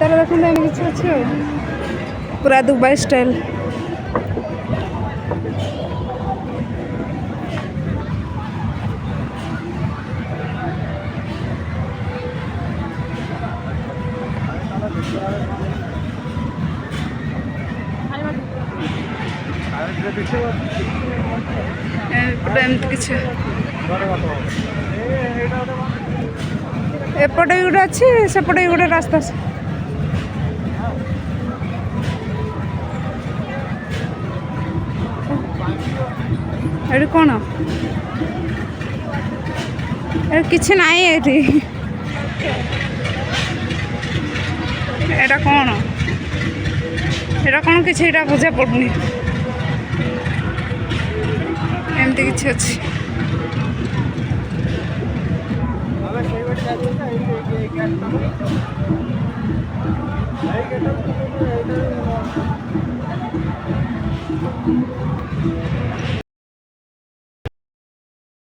ତାର ଦେଖନ୍ତୁ ଏମିତି କିଛି ଅଛି ଆଉ ପୁରା ଦୁବାଇ ଷ୍ଟାଇଲ। ଏମିତି କିଛି ଏପଟେ ବି ଗୋଟେ ଅଛି ସେପଟେ ବି ଗୋଟେ ରାସ୍ତା ଅଛି। ଏଠି କ'ଣ କିଛି ନାହିଁ ଏଠି। ଏଇଟା କ'ଣ କିଛି ଏଇଟା ବୁଝା ପଡ଼ୁନି। ଏମିତି କିଛି ଅଛି।